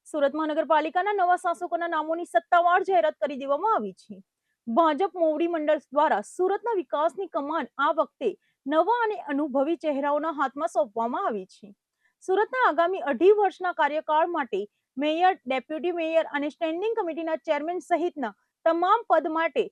સુરત મહાનગરપાલિકાના નવા શાસકોના નામોની સત્તાવાર જાહેરાત કરી દેવામાં આવી છે. ભાજપ મોવડી મંડળ દ્વારા સુરતના વિકાસની કમાન આ વખતે નવા અને અનુભવી ચહેરાઓના હાથમાં સોંપવામાં આવી છે. સુરતના આગામી 2.5 વર્ષના કાર્યકાળ માટે મેયર, ડેપ્યુટી મેયર અને સ્ટેન્ડિંગ કમિટીના ચેરમેન સહિતના તમામ પદ માટે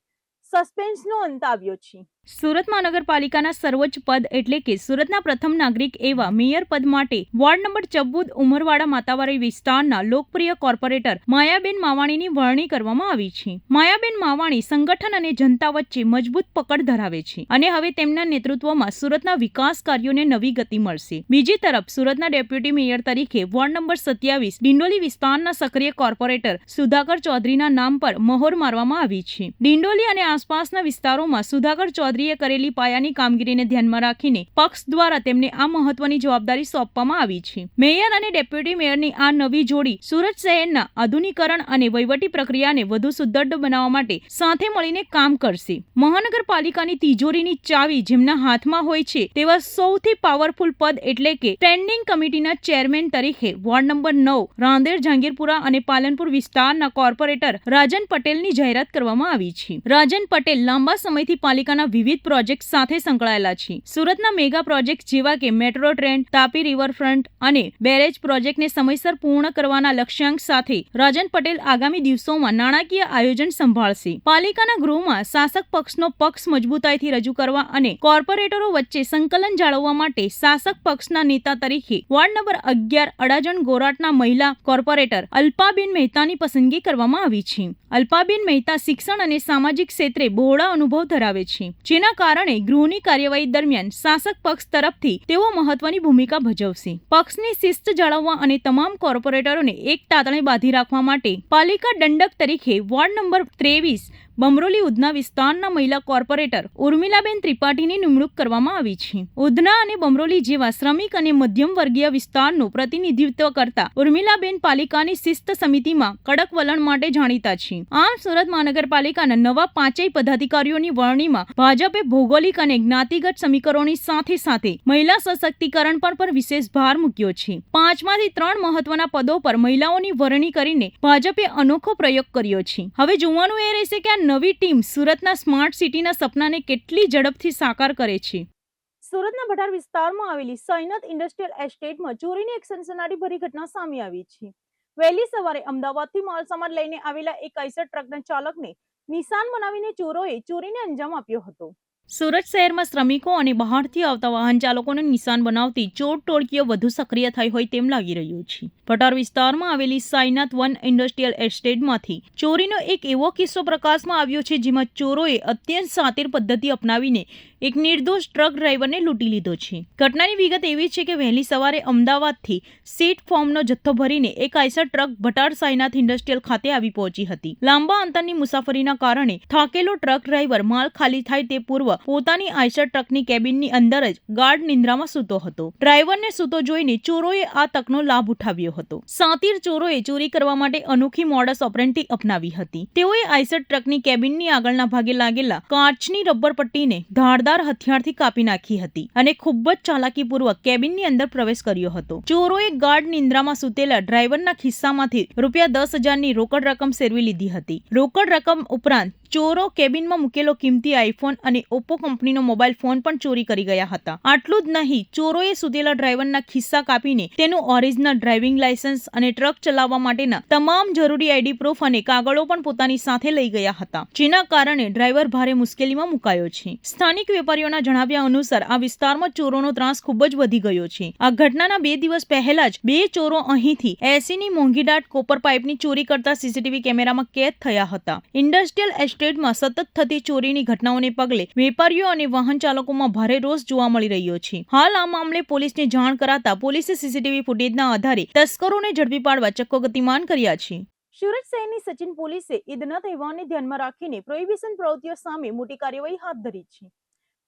સસ્પેન્સનો અંત આવ્યો છે. સુરત મહાનગરપાલિકાના સર્વોચ્ચ પદ એટલે કે સુરતના પ્રથમ નાગરિક એવા મેયર પદ માટે વોર્ડ નંબર 14 ઉમરવાડા માતાવારી વિસ્તારના લોકપ્રિય કોર્પોરેટર માયાબેન માવાણીની વરણી કરવામાં આવી છે. માયાબેન માવાણી સંગઠન અને જનતા વચ્ચે મજબૂત પકડ ધરાવે છે અને હવે તેમના નેતૃત્વમાં સુરતના વિકાસ કાર્યોને નવી ગતિ મળશે. બીજી તરફ સુરતના ડેપ્યુટી મેયર તરીકે વોર્ડ નંબર 27 ડિંડોલી વિસ્તારના સક્રિય કોર્પોરેટર સુધાકર ચૌધરીના નામ પર મહોર મારવામાં આવી છે. ડિંડોલી અને આસપાસના વિસ્તારોમાં સુધાકર ચૌધરીએ કરેલી પાયાની કામગીરીને ધ્યાનમાં રાખીને પક્ષ દ્વારા તેમને આ મહત્વની જવાબદારી સોંપવામાં આવી છે. મેયર અને ડેપ્યુટી મેયરની આ નવી જોડી સુરત શહેરના આધુનિકરણ અને વહીવટી પ્રક્રિયાને વધુ સુદૃઢ બનાવવા માટે સાથે મળીને કામ કરશે. મહાનગરપાલિકાની તિજોરીની ચાવી જેમના હાથમાં હોય છે તેવા સૌથી પાવરફુલ પદ એટલે કે સ્ટેન્ડિંગ કમિટીના ચેરમેન તરીકે વોર્ડ નંબર 9 રાંદેર, જહાંગીરપુરા અને પાલનપુર વિસ્તારના કોર્પોરેટર રાજન પટેલની જાહેરાત કરવામાં આવી છે. રાજન પટેલ લાંબા સમયથી પાલિકાના વિવિધ પ્રોજેક્ટ સાથે સંકળાયેલા છે. સુરતના મેગા પ્રોજેક્ટ જેવા કે મેટ્રો ટ્રેન, તાપી રિવરફ્રન્ટ અને બેરેજ પ્રોજેક્ટને સમયસર પૂર્ણ કરવાના લક્ષ્યાંક સાથે રાજન પટેલ આગામી દિવસોમાં નાણાકીય આયોજન સંભાળશે. પાલિકાના ગૃહમાં શાસક પક્ષનો પક્ષ મજબૂતાઈથી રજૂ કરવા અને કોર્પોરેટરો વચ્ચે સંકલન જાળવવા માટે શાસક પક્ષના નેતા તરીકે વોર્ડ નંબર 11 અડાજણ ગોરાટના મહિલા કોર્પોરેટર અલ્પાબેન મહેતાની પસંદગી કરવામાં આવી છે. અલ્પાબેન મહેતા શિક્ષણ અને સામાજિક ક્ષેત્રે બહોળા અનુભવ ધરાવે છે, જેના કારણે ગૃહની કાર્યવાહી દરમિયાન શાસક પક્ષ તરફથી તેઓ મહત્વની ભૂમિકા ભજવશે. પક્ષની શિસ્ત જાળવવા અને તમામ કોર્પોરેટરોને એક તાતણે બાંધી રાખવા માટે પાલિકા દંડક તરીકે વોર્ડ નંબર 23 બમરોલી ઉધના વિસ્તારના મહિલા કોર્પોરેટર ઉર્મિલાબેન ત્રિપાઠીની નિમણૂક કરવામાં આવી છે. ઉધના અને બમરોલી જેવા શ્રમિક અને મધ્યમ વર્ગીય વિસ્તારનું પ્રતિનિધિત્વ કરતા ઉર્મિલાબેન પાલિકાની શિસ્ત સમિતિમાં કડક વલણ માટે જાણીતા છે. આમ સુરત મહાનગરપાલિકાના નવા 5 પદાધિકારીઓની વરણીમાં ભાજપે ભૌગોલિક અને જ્ઞાતિગત સમીકરણોની સાથે સાથે મહિલા સશક્તિકરણ પર પણ વિશેષ ભાર મૂક્યો છે. 5માંથી 3 મહત્વના પદો પર મહિલાઓની વરણી કરીને ભાજપે અનોખો પ્રયોગ કર્યો છે. હવે જોવાનું એ રહેશે કે નવી ટીમ સુરતના સ્માર્ટ સિટીના સપનાને કેટલી ઝડપથી સાકાર કરે છે. સુરતના ભટાર વિસ્તારમાં આવેલી સાયનાથ ઇન્ડસ્ટ્રીયલ એસ્ટેટમાં ચોરીની એક સનસનાટીભરી ઘટના સામે આવી છે. વહેલી સવારે અમદાવાદથી માલસામાન લઈને આવેલા એક આઈસર ટ્રકના ચાલકને નિશાન બનાવીને ચોરોએ ચોરીને અંજામ આપ્યો હતો. સુરત શહેરમાં શ્રમિકો અને બહારથી આવતા વાહન ચાલકોને નિશાન બનાવતી ચોર ટોળકીઓ વધુ સક્રિય થઈ હોય તેમ લાગી રહ્યું છે. ભટાર વિસ્તારમાં આવેલી સાયનાથ 1 ઇન્ડસ્ટ્રીયલ એસ્ટેટમાંથી ચોરીનો એક એવો કિસ્સો પ્રકાશમાં આવ્યો છે જેમાં ચોરોએ અત્યંત શાતિર પદ્ધતિ અપનાવીને એક નિર્દોષ ટ્રક ડ્રાઈવરને લૂંટી લીધો છે. ઘટનાની વિગત એવી છે કે વહેલી સવારે અમદાવાદથી સીટ ફોર્મનો જથ્થો ભરીને એક Eicher truck Bhatar Sainath industrial ખાતે આવી પહોંચી હતી. લાંબા અંતરની મુસાફરીના કારણે થાકેલો ટ્રક ડ્રાઈવર માલ ખાલી થાય તે પૂર્વ પોતાની આઈસર ટ્રકની કેબિનની અંદર જ ગાઢ નિંદ્રામાં સૂતો હતો. ડ્રાઈવરને સૂતો જોઈને ચોરોએ આ તકનો લાભ ઉઠાવ્યો હતો. શાતિર ચોરોએ ચોરી કરવા માટે અનોખી મોડસ ઓપરેન્ડી અપનાવી હતી. તેઓએ આઈસર ટ્રકની કેબિનની આગળના ભાગે લાગેલા કાચની રબર પટ્ટીને ધારદાર હથિયારથી કાપી નાખી હતી અને ખૂબ જ ચાલાકીપૂર્વક કેબિનની અંદર પ્રવેશ કર્યો હતો. ચોરોએ ગાઢ નિંદ્રામાં સૂતેલા ડ્રાઈવરના ખિસ્સામાંથી ₹10,000ની રોકડ રકમ સેરવી લીધી હતી. રોકડ રકમ ઉપરાંત ચોરો કેબિનમાં મૂકેલો કિંમતી આઈફોન અને ઓપ્પો કંપનીનો મોબાઈલ ફોન પણ ચોરી કરી ગયા હતા. આટલું જ નહીં, ચોરોએ સૂતેલા ડ્રાઈવરના ખિસ્સા કાપીને તેનું ઓરિજિનલ ડ્રાઇવિંગ લાયસન્સ અને ટ્રક ચલાવવા માટેના તમામ જરૂરી આઈડી પ્રૂફ અને કાગળો પણ પોતાની સાથે લઈ ગયા હતા, જેના કારણે ડ્રાઈવર ભારે મુશ્કેલીમાં મુકાયો છે. સ્થાનિક વેપારીઓના જણાવ્યા અનુસાર આ વિસ્તારમાં ચોરોનો ત્રાસ ખૂબ જ વધી ગયો છે. આ ઘટનાના 2 દિવસ પહેલા જ 2 ચોરો અહીંથી 80ની મોંઘીદાટ કોપર પાઇપની ચોરી કરતા સીસીટીવી કેમેરામાં કેદ થયા હતા. ઇન્ડસ્ટ્રીયલ એસ્ટેટમાં સતત થતી ચોરીની ઘટનાઓને પગલે વેપારીઓ અને વાહન ચાલકોમાં ભારે રોષ જોવા મળી રહ્યો છે. હાલ આ મામલે પોલીસને જાણ કરાતા પોલીસે સીસીટીવી ફૂટેજના આધારે તસ્કરોને ઝડપી પાડવા ચક્કો ગતિમાન કર્યા છે. સુરત શહેરની સચિન પોલીસે ઈદના તહેવારને ધ્યાનમાં રાખીને પ્રોહિબિશન પ્રવૃત્તિઓ સામે મોટી કાર્યવાહી હાથ ધરી છે.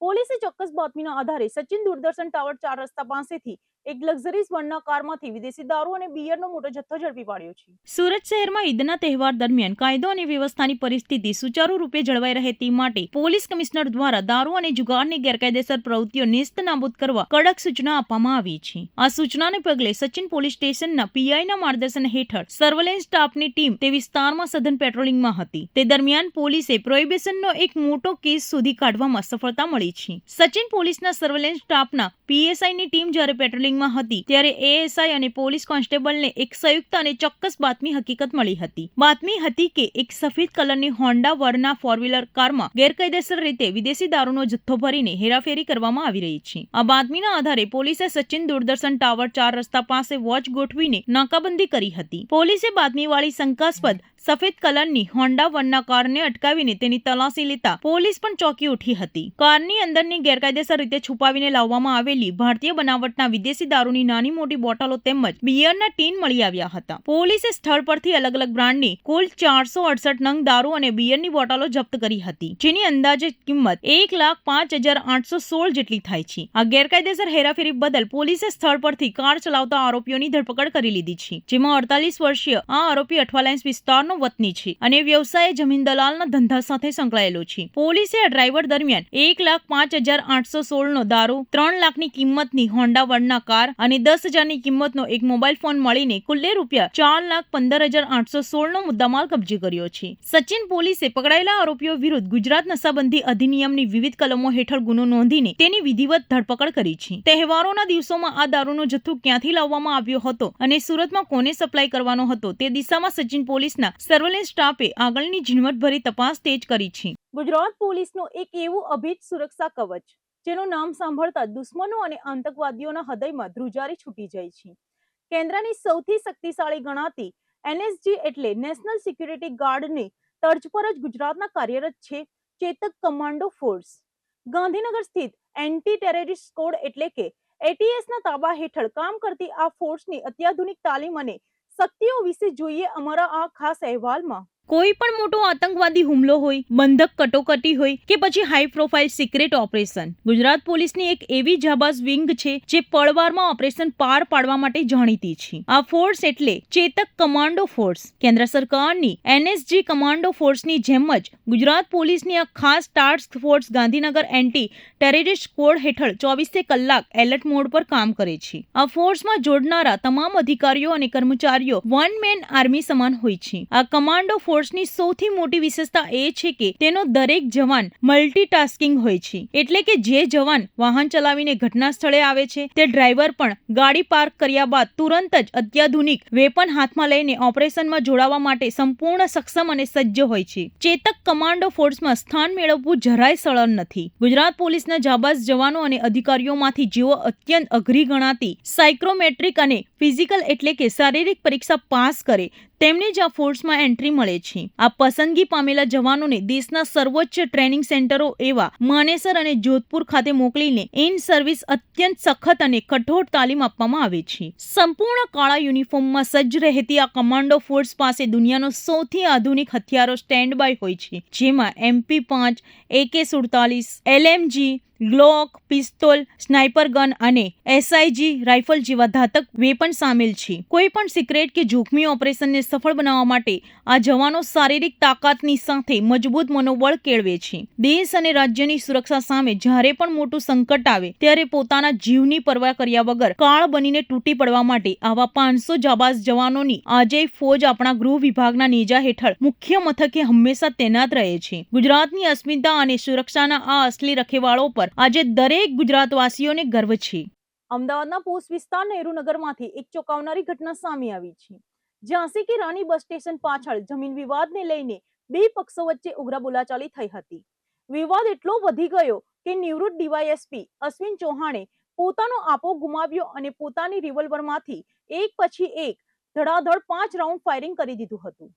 પોલીસે ચોક્કસ બાતમીના આધારે સચિન દૂરદર્શન ટાવર 4 રસ્તા પાસેથી એક લક્ઝરીઝ વનના કારમાંથી વિદેશી દારૂ અને બિયરનો મોટો જથ્થો ઝડપી પાડ્યો છે. સુરત શહેરમાં ઈદના તહેવાર દરમિયાન કાયદો અને વ્યવસ્થાની પરિસ્થિતિ સુચારુ રૂપે જળવાઈ રહે તે માટે પોલીસ કમિશનર દ્વારા દારૂ અને જુગારની ગેરકાયદેસર પ્રવૃત્તિઓ નેસ્ત નાબૂદ કરવા કડક સૂચના આપવામાં આવી છે. આ સૂચનાને પગલે સચિન પોલીસ સ્ટેશનના પીઆઈના માર્ગદર્શન હેઠળ સર્વેલન્સ સ્ટાફની ટીમ તે વિસ્તારમાં સઘન પેટ્રોલિંગમાં હતી. તે દરમિયાન પોલીસે પ્રોહિબિશનનો એક મોટો કેસ શોધી કાઢવામાં સફળતા મળી છે. સચિન પોલીસના સર્વેલન્સ સ્ટાફના પીએસઆઈની ટીમ જ્યારે પેટ્રોલિંગમાં હતી ત્યારે એએસઆઈ અને પોલીસ કોન્સ્ટેબલને એક સંયુક્ત અને ચોક્કસ બાતમી હકીકત મળી હતી. બાતમી હતી કે એક સફેદ કલરની હોન્ડા વર્ના ફોર વ્હીલર કારમાં ગેરકાયદેસર રીતે વિદેશી દારૂનો જથ્થો ભરીને હેરાફેરી કરવામાં આવી રહી છે. આ બાતમીના આધારે પોલીસે સચિન દૂરદર્શન ટાવર 4 રસ્તા પાસે વોચ ગોઠવીને નાકાબંધી કરી હતી. પોલીસે બાતમીવાળી શંકાસ્પદ સફેદ કલરની હોન્ડા વર્ના કારને અટકાવીને તેની તલાશી લેતા પોલીસ પણ ચોંકી ઉઠી હતી. કારની અંદરની ગેરકાયદેસર રીતે છુપાવીને લાવવામાં આવેલી ભારતીય બનાવટના વિદેશી દારૂની નાની મોટી બોટલો તેમજ બિયરના ટીન મળી આવ્યા હતા. પોલીસે સ્થળ પરથી અલગ અલગ બ્રાન્ડની કુલ 468 નંગ દારૂ અને બિયરની બોટલો જપ્ત કરી હતી, જેની અંદાજે કિંમત 1,05,816 જેટલી થાય છે. આ ગેરકાયદેસર હેરાફેરી બદલ પોલીસે સ્થળ પરથી કાર ચલાવતા આરોપીઓની ધરપકડ કરી લીધી છે, જેમાં 48 વર્ષીય આ આરોપી અઠવાલાઇન્સ વિસ્તારનો વતની છે અને વ્યવસાય જમીન દલાલના ધંધા સાથે સંકળાયેલો છે. પોલીસે આ ડ્રાઈવર દરમિયાન 1,05,816 નો દારૂ, 3 લાખની કિંમતની હોન્ડા વર્ના કાર અને 10,000ની કિંમતનો એક મોબાઈલ ફોન મળીને કુલ્લે રૂપિયા 4,15,816 નો મુદ્દામાલ કબજે કર્યો છે. સચિન પોલીસે પકડાયેલા આરોપીઓ વિરુદ્ધ ગુજરાત નશાબંધી અધિનિયમની વિવિધ કલમો હેઠળ ગુનો નોંધીને તેની વિધિવત ધરપકડ કરી છે. તહેવારોના દિવસોમાં આ દારૂનો જથ્થો ક્યાંથી લાવવામાં આવ્યો હતો અને સુરતમાં કોને સપ્લાય કરવાનો હતો તે દિશામાં સચિન પોલીસના સર્વેલન્સ સ્ટાફે આગળની ઝીણવટભરી તપાસ તેજ કરી છે. ગુજરાત પોલીસનું એક એવું અભિજ સુરક્ષા કવચ જેનું નામ સાંભળતા દુશ્મનો અને આતંકવાદીઓના હૃદયમાં ધ્રુજારી છૂટી જાય છે. કેન્દ્રની સૌથી શક્તિશાળી ગણાતી એનએસજી એટલે નેશનલ સિક્યુરિટી ગાર્ડની તર્જ પર જ ગુજરાતના કાર્યરત છે ચેતક કમાન્ડો ફોર્સ. ગાંધીનગર સ્થિત એન્ટી ટેરરિસ્ટ સ્કોડ એટલે કે એટીએસના તાબા હેઠળ કામ કરતી આ ફોર્સની અત્યાધુનિક તાલીમ અને શક્તિઓ વિશે જોઈએ અમારા આ ખાસ અહેવાલમાં. કોઈ પણ મોટો આતંકવાદી હુમલો હોય, બંધક કટોકટી હોય કે પછી high profile secret operation, Gujarat પોલીસની એક એવી જાબાઝ વિંગ છે જે પળવારમાં ઓપરેશન પાર પાડવા માટે જાણીતી છે. આ ફોર્સ એટલે ચેતક કમાન્ડો ફોર્સ. કેન્દ્ર સરકારની એનએસજી કમાન્ડો ફોર્સની જેમ જ ગુજરાત પોલીસની આ ખાસ task force Gandhinagar anti terrorist squad હેઠળ 24 કલાક એલર્ટ મોડ પર કામ કરે છે. આ ફોર્સમાં જોડનારા તમામ અધિકારીઓ અને કર્મચારીઓ વન મેન આર્મી સમાન હોય છે. આ કમાન્ડો ફોર્સની સૌથી મોટી વિશેષતા એ છે કે તેનો દરેક જવાન મલ્ટીટાસ્કિંગ હોય છે. એટલે કે જે જવાન વાહન ચલાવીને ઘટના સ્થળે આવે છે તે ડ્રાઈવર પણ ગાડી પાર્ક કર્યા બાદ તુરંત જ અત્યાધુનિક વેપન હાથમાં લઈને ઓપરેશનમાં જોડાવા માટે સંપૂર્ણ સક્ષમ અને સજ્જ હોય છે. ચેતક કમાન્ડો ફોર્સમાં સ્થાન મેળવવું જરાય સરળ નથી. ગુજરાત પોલીસના જાબાઝ જવાનો અને અધિકારીઓમાંથી જેઓ અત્યંત અઘરી ગણાતી સાયક્રોમેટ્રિક અને ફિઝિકલ એટલે કે શારીરિક પરીક્ષા પાસ કરે તેમને જ આ ફોર્સમાં એન્ટ્રી મળે છે. આ પસંદગી પામેલા જવાનોને દેશના સર્વોચ્ચ ટ્રેનિંગ સેન્ટરો એવા માનેસર અને જોધપુર ખાતે મોકલીને ઇન સર્વિસ અત્યંત સખત અને કઠોર તાલીમ આપવામાં આવે છે. સંપૂર્ણ કાળા યુનિફોર્મમાં સજ્જ રહેતી આ કમાન્ડો ફોર્સ પાસે દુનિયાનો સૌથી આધુનિક હથિયારો સ્ટેન્ડ બાય હોય છે, જેમાં MP5, AK-47, LMG, Glock, pistol, sniper gun અને SIG રાઇફલ જેવા ઘાતક વેપન સામેલ છે. કોઈ પણ સિક્રેટ કે જોખમી ઓપરેશનને સફળ બનાવવા માટે આ જવાનો શારીરિક તાકાતની સાથે મજબૂત મનોબળ કેળવે છે. દેશ અને રાજ્યની સુરક્ષા સામે જ્યારે પણ મોટું સંકટ આવે ત્યારે પોતાના જીવની પરવા કર્યા વગર કાળ બનીને તૂટી પડવા માટે આવા 500 જાબાઝ જવાનોની અજેય ફોજ આપણા ગૃહ વિભાગના નેજા હેઠળ મુખ્ય મથકે હંમેશા તૈનાત રહે છે. ગુજરાતની અસ્મિતા અને સુરક્ષાના આ અસલી રખેવાળો પર આજે દરેક ગુજરાતવાસીઓને ગર્વ છે. અમદાવાદના પોસ્ટ વિસ્તાર નહેરુનગરમાંથી એક ચોંકાવનારી ઘટના સામે આવી છે. ઝાંસી કે રાની બસ સ્ટેશન પાછળ જમીન વિવાદને લઈને બે પક્ષો વચ્ચે ઉગ્ર બોલાચાલી થઈ હતી. વિવાદ એટલો વધી ગયો કે નિવૃત્ત ડીવાયએસપી અશ્વિન ચૌહાણે પોતાનો આપો ગુમાવ્યો અને પોતાની રિવોલ્વરમાંથી એક પછી એક ધડાધડ 5 રાઉન્ડ ફાયરિંગ કરી દીધું હતું.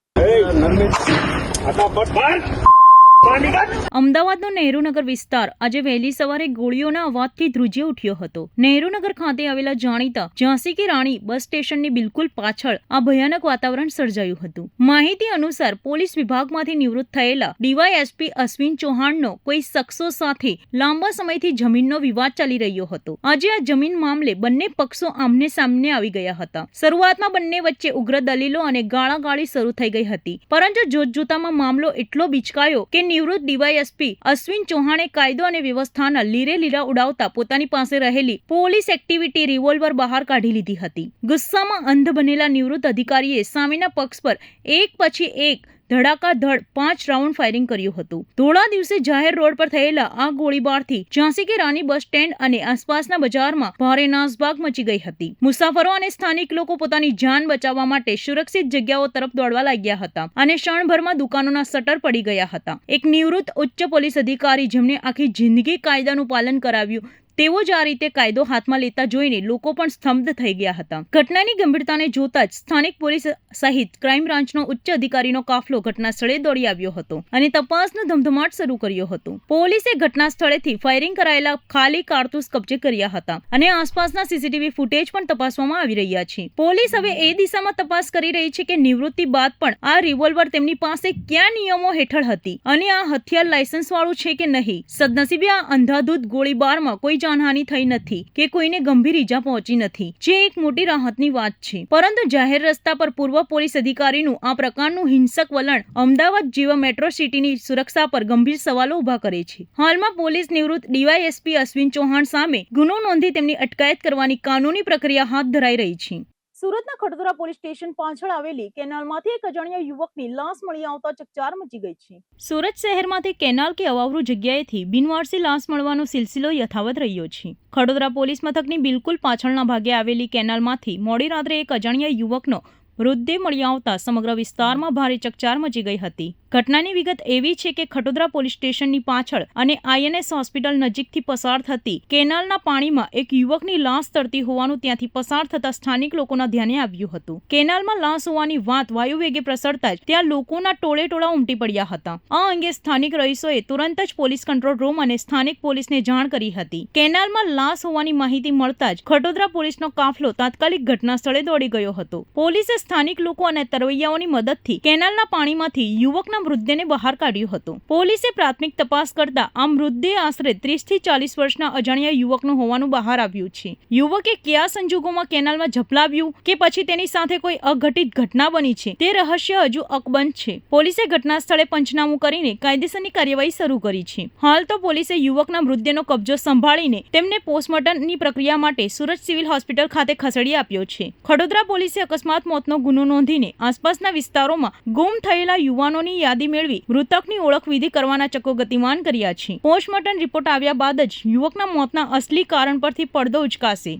અમદાવાદનો નહેરુનગર વિસ્તાર આજે વહેલી સવારે ગોળીઓના અવાજથી ધ્રુજી ઉઠ્યો હતો. નહેરુનગર ખાતે આવેલા જાણીતા ઝાંસી કી રાણી બસ સ્ટેશનની બિલકુલ પાછળ આ ભયાનક વાતાવરણ સર્જાયું હતું. માહિતી અનુસાર પોલીસ વિભાગમાંથી નિવૃત્ત થયેલા ડીવાયએસપી અશ્વિન ચૌહાણનો કોઈ શખ્સો સાથે લાંબા સમયથી જમીનનો વિવાદ ચાલી રહ્યો હતો. આજે આ જમીન મામલે બંને પક્ષો આમને સામને આવી ગયા હતા. શરૂઆતમાં બંને વચ્ચે ઉગ્ર દલીલો અને ગાળાગાળી શરૂ થઈ ગઈ હતી, પરંતુ જોતજોતામાં મામલો એટલો બિચકાયો કે નિવૃત્ત ડીવાયએસપી અશ્વિન ચૌહાણે કાયદો અને વ્યવસ્થાના લીરે લીરા ઉડાવતા પોતાની પાસે રહેલી પોલીસ એક્ટિવિટી રિવોલ્વર બહાર કાઢી લીધી હતી. ગુસ્સામાં અંધ બનેલા નિવૃત્ત અધિકારીએ સામેના પક્ષ પર એક પછી એક ધડાકાધડ 5 રાઉન્ડ ફાયરિંગ કર્યું હતું. ધોળા દિવસે જાહેર રોડ પર થયેલા આ ગોળીબારથી ઝાંસી કી રાણી બસ સ્ટેન્ડ અને આસપાસના બજારમાં ભારે નાસભાગ મચી ગઈ હતી. મુસાફરો અને સ્થાનિક લોકો પોતાની જાન બચાવવા માટે સુરક્ષિત જગ્યાઓ તરફ દોડવા લાગ્યા હતા અને ક્ષણભરમાં દુકાનોના શટર પડી ગયા હતા. એક નિવૃત્ત ઉચ્ચ પોલીસ અધિકારી જેમને આખી જિંદગી કાયદાનું પાલન કરાવ્યું, તેઓ જ આ રીતે કાયદો હાથમાં લેતા જોઈને લોકો પણ સ્તબ્ધ થઈ ગયા હતા. ઘટનાની ગંભીરતાને જોતા જ સ્થાનિક પોલીસ સહિત ક્રાઇમ બ્રાન્ચનો ઉચ્ચ અધિકારીનો કાફલો ઘટના સ્થળે દોડી આવ્યો હતો અને તપાસનો ધમધમાટ શરૂ કર્યો હતો. પોલીસે ઘટના સ્થળેથી ફાયરિંગ કરાયેલા ખાલી કારતૂસ કબજે કર્યા હતા અને આસપાસના સીસીટીવી ફૂટેજ પણ તપાસવામાં આવી રહ્યા છે. પોલીસ હવે એ દિશામાં તપાસ કરી રહી છે કે નિવૃત્તિ બાદ પણ આ રિવોલ્વર તેમની પાસે કયા નિયમો હેઠળ હતી અને આ હથિયાર લાયસન્સ વાળું છે કે નહીં. સદનસીબે આ અંધાધૂંધ ગોળીબારમાં કોઈ જાનહાનિ થઈ નથી કે કોઈને ગંભીર ઈજા પહોંચી નથી, જે એક મોટી રાહતની વાત છે. પરંતુ જાહેર રસ્તા પર પૂર્વ પોલીસ અધિકારીનું આ પ્રકારનું હિંસક વલણ અમદાવાદ જેવા મેટ્રો સિટીની સુરક્ષા પર ગંભીર સવાલો ઉભા કરે છે. હાલમાં પોલીસ નિવૃત્ત ડીવાયએસપી અશ્વિન ચૌહાણ સામે ગુનો નોંધી તેમની અટકાયત કરવાની કાનૂની પ્રક્રિયા હાથ ધરાઈ રહી છે. સુરતના ખડોદરા પોલીસ સ્ટેશન પાછળ આવેલી કેનાલમાંથી એક અજાણ્યા યુવકની લાશ મળી આવતા ચકચાર મચી ગઈ છે. સુરત શહેરમાંથી કેનાલ કે અવાવરૂ જગ્યાએથી બિનવારસી લાશ મળવાનો સિલસિલો યથાવત રહ્યો છે. ખડોદરા પોલીસ મથકની બિલકુલ પાછળના ભાગે આવેલી કેનાલમાંથી મોડી રાત્રે એક અજાણ્યા યુવકનો મૃતદેહ મળી આવતા સમગ્ર વિસ્તારમાં ભારે ચકચાર મચી ગઈ હતી. ઘટનાની વિગત એવી છે કે ખડોદરા પોલીસ સ્ટેશનની પાછળ અને આઈએનએસ હોસ્પિટલ નજીકથી પસાર થતી કેનાલના પાણીમાં એક યુવકની લાશ તરતી હોવાનું ત્યાંથી પસાર થતા સ્થાનિક લોકોના ધ્યાને આવ્યું હતું. કેનાલમાં લાશ હોવાની વાત વાયુવેગે પ્રસરતા જ ત્યાં લોકોના ટોળે ટોળા ઉમટી પડ્યા હતા. આ અંગે સ્થાનિક રહીશોએ તુરંત જ પોલીસ કંટ્રોલ રૂમ અને સ્થાનિક પોલીસને જાણ કરી હતી. કેનાલમાં લાશ હોવાની માહિતી મળતા જ ખડોદરા પોલીસનો કાફલો તાત્કાલિક ઘટના સ્થળે દોડી ગયો હતો. પોલીસે સ્થાનિક લોકો અને તરવૈયાઓની મદદથી કેનાલના પાણીમાંથી યુવકના મૃતદેહને બહાર કાઢ્યો હતો. પોલીસે પ્રાથમિક તપાસ કરતા આ મૃતદેહ આશરે 30 થી 40 વર્ષના અજાણ્યા યુવકનું હોવાનું બહાર આવ્યું છે. યુવકે કયા સંજોગોમાં કેનાલમાં ઝપલાવ્યું કે પછી તેની સાથે કોઈ અઘટિત ઘટના બની છે તે રહસ્ય હજુ અકબંધ છે. પોલીસે ઘટના સ્થળે પંચનામું કરીને કાયદેસરની કાર્યવાહી શરૂ કરી છે. હાલ તો પોલીસે યુવકના મૃતદેહનો કબજો સંભાળીને તેમને પોસ્ટમોર્ટમની પ્રક્રિયા માટે સુરત સિવિલ હોસ્પિટલ ખાતે ખસેડી આપ્યો છે. ખડોદરા પોલીસે અકસ્માત મોતનો ગુનો નોંધીને આસપાસના વિસ્તારોમાં ગુમ થયેલા યુવાનોની યાદી મેળવી મૃતકની ઓળખ વિધિ કરવાના ચક્કો ગતિમાન કર્યા છે. પોસ્ટમોર્ટમ રિપોર્ટ આવ્યા બાદ જ યુવકના મોતના અસલી કારણ પરથી પડદો ઉચકાશે.